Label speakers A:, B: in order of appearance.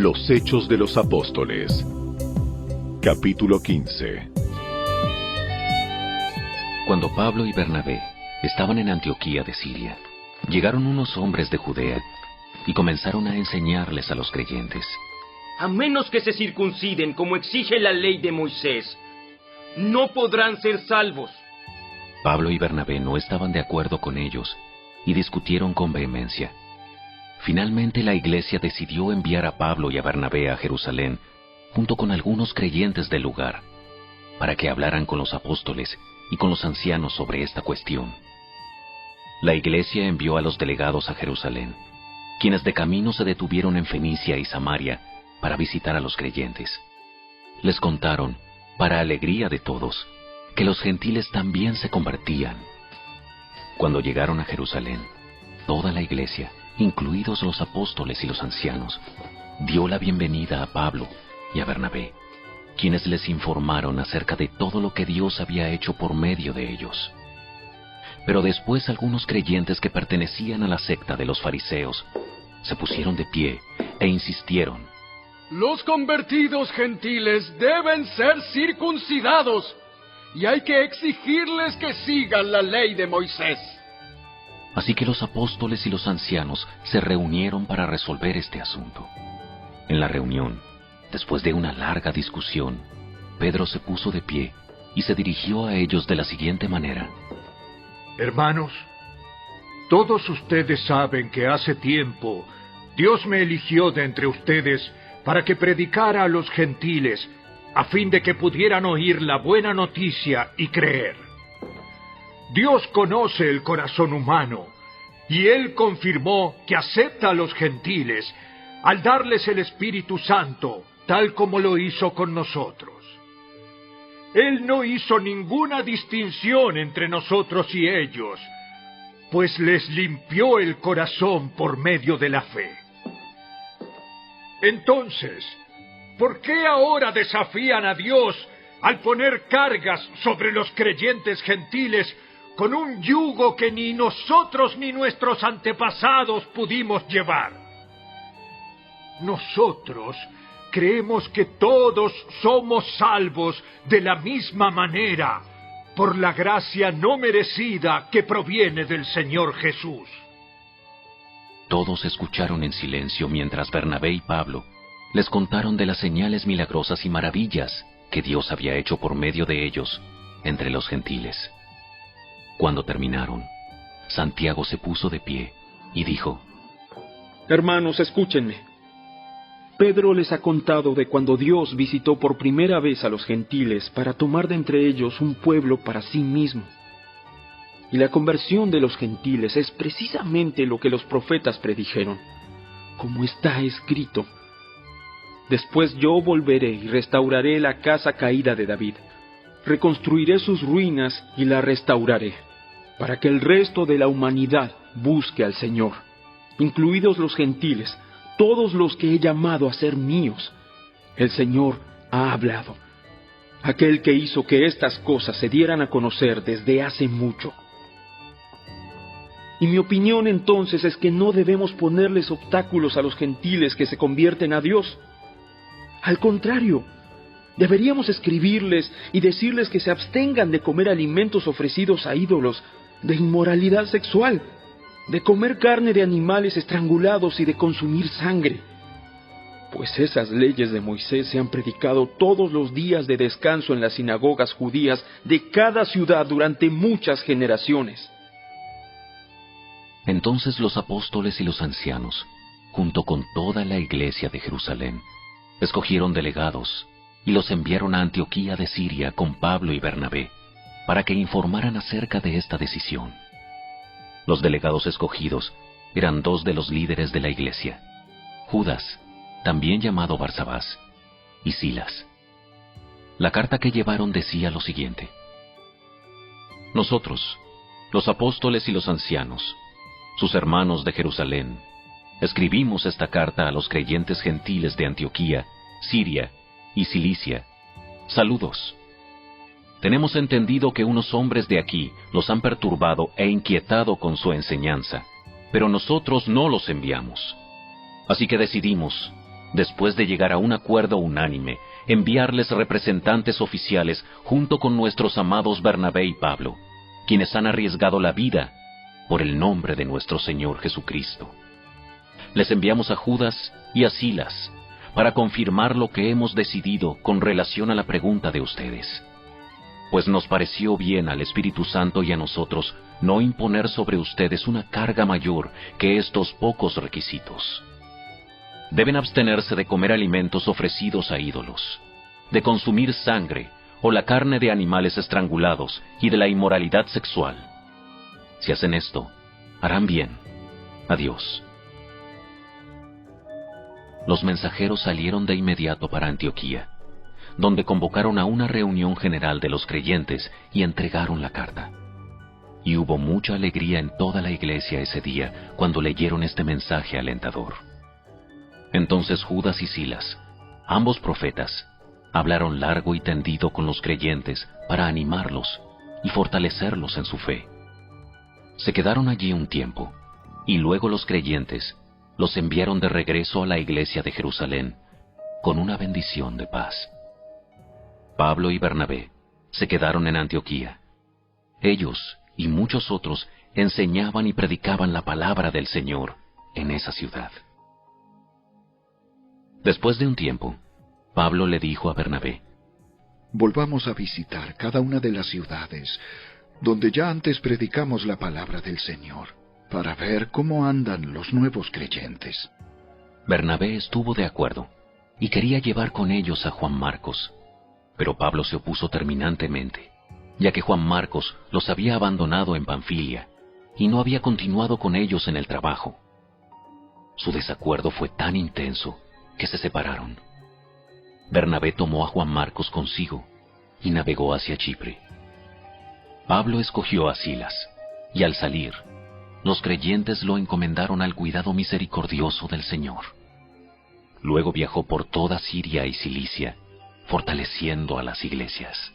A: Los Hechos de los Apóstoles. Capítulo 15.
B: Cuando Pablo y Bernabé estaban en Antioquía de Siria, llegaron unos hombres de Judea y comenzaron a enseñarles a los creyentes.
C: A menos que se circunciden como exige la ley de Moisés, no podrán ser salvos.
B: Pablo y Bernabé no estaban de acuerdo con ellos y discutieron con vehemencia. Finalmente la iglesia decidió enviar a Pablo y a Bernabé a Jerusalén, junto con algunos creyentes del lugar, para que hablaran con los apóstoles y con los ancianos sobre esta cuestión. La iglesia envió a los delegados a Jerusalén, quienes de camino se detuvieron en Fenicia y Samaria para visitar a los creyentes. Les contaron, para alegría de todos, que los gentiles también se convertían. Cuando llegaron a Jerusalén, toda la iglesia, incluidos los apóstoles y los ancianos, dio la bienvenida a Pablo y a Bernabé, quienes les informaron acerca de todo lo que Dios había hecho por medio de ellos. Pero después algunos creyentes que pertenecían a la secta de los fariseos se pusieron de pie e insistieron:
D: Los convertidos gentiles deben ser circuncidados y hay que exigirles que sigan la ley de Moisés.
B: Así que los apóstoles y los ancianos se reunieron para resolver este asunto. En la reunión, después de una larga discusión, Pedro se puso de pie y se dirigió a ellos de la siguiente manera:
E: Hermanos, todos ustedes saben que hace tiempo Dios me eligió de entre ustedes para que predicara a los gentiles, a fin de que pudieran oír la buena noticia y creer. Dios conoce el corazón humano, y Él confirmó que acepta a los gentiles al darles el Espíritu Santo, tal como lo hizo con nosotros. Él no hizo ninguna distinción entre nosotros y ellos, pues les limpió el corazón por medio de la fe. Entonces, ¿por qué ahora desafían a Dios al poner cargas sobre los creyentes gentiles con un yugo que ni nosotros ni nuestros antepasados pudimos llevar? Nosotros creemos que todos somos salvos de la misma manera, por la gracia no merecida que proviene del Señor Jesús.
B: Todos escucharon en silencio mientras Bernabé y Pablo les contaron de las señales milagrosas y maravillas que Dios había hecho por medio de ellos entre los gentiles. Cuando terminaron, Santiago se puso de pie y dijo:
F: Hermanos, escúchenme. Pedro les ha contado de cuando Dios visitó por primera vez a los gentiles para tomar de entre ellos un pueblo para sí mismo. Y la conversión de los gentiles es precisamente lo que los profetas predijeron, como está escrito: Después yo volveré y restauraré la casa caída de David. Reconstruiré sus ruinas y la restauraré, para que el resto de la humanidad busque al Señor, incluidos los gentiles, todos los que he llamado a ser míos. El Señor ha hablado, aquel que hizo que estas cosas se dieran a conocer desde hace mucho. Y mi opinión entonces es que no debemos ponerles obstáculos a los gentiles que se convierten a Dios. Al contrario, deberíamos escribirles y decirles que se abstengan de comer alimentos ofrecidos a ídolos, de inmoralidad sexual, de comer carne de animales estrangulados y de consumir sangre. Pues esas leyes de Moisés se han predicado todos los días de descanso en las sinagogas judías de cada ciudad durante muchas generaciones.
B: Entonces los apóstoles y los ancianos, junto con toda la iglesia de Jerusalén, escogieron delegados y los enviaron a Antioquía de Siria con Pablo y Bernabé, para que informaran acerca de esta decisión. Los delegados escogidos eran dos de los líderes de la iglesia: Judas, también llamado Barsabás, y Silas. La carta que llevaron decía lo siguiente: Nosotros, los apóstoles y los ancianos, sus hermanos de Jerusalén, escribimos esta carta a los creyentes gentiles de Antioquía, Siria y Cilicia. Saludos. Tenemos entendido que unos hombres de aquí los han perturbado e inquietado con su enseñanza, pero nosotros no los enviamos. Así que decidimos, después de llegar a un acuerdo unánime, enviarles representantes oficiales junto con nuestros amados Bernabé y Pablo, quienes han arriesgado la vida por el nombre de nuestro Señor Jesucristo. Les enviamos a Judas y a Silas para confirmar lo que hemos decidido con relación a la pregunta de ustedes, pues nos pareció bien al Espíritu Santo y a nosotros no imponer sobre ustedes una carga mayor que estos pocos requisitos. Deben abstenerse de comer alimentos ofrecidos a ídolos, de consumir sangre o la carne de animales estrangulados y de la inmoralidad sexual. Si hacen esto, harán bien. Adiós. Los mensajeros salieron de inmediato para Antioquía, donde convocaron a una reunión general de los creyentes y entregaron la carta. Y hubo mucha alegría en toda la iglesia ese día cuando leyeron este mensaje alentador. Entonces Judas y Silas, ambos profetas, hablaron largo y tendido con los creyentes para animarlos y fortalecerlos en su fe. Se quedaron allí un tiempo, y luego los creyentes los enviaron de regreso a la iglesia de Jerusalén con una bendición de paz. Pablo y Bernabé se quedaron en Antioquía. Ellos y muchos otros enseñaban y predicaban la palabra del Señor en esa ciudad. Después de un tiempo, Pablo le dijo a Bernabé:
G: volvamos a visitar cada una de las ciudades donde ya antes predicamos la palabra del Señor, para ver cómo andan los nuevos creyentes.
B: Bernabé estuvo de acuerdo y quería llevar con ellos a Juan Marcos, pero Pablo se opuso terminantemente, ya que Juan Marcos los había abandonado en Panfilia y no había continuado con ellos en el trabajo. Su desacuerdo fue tan intenso que se separaron. Bernabé tomó a Juan Marcos consigo y navegó hacia Chipre. Pablo escogió a Silas, y al salir, los creyentes lo encomendaron al cuidado misericordioso del Señor. Luego viajó por toda Siria y Cilicia, fortaleciendo a las iglesias.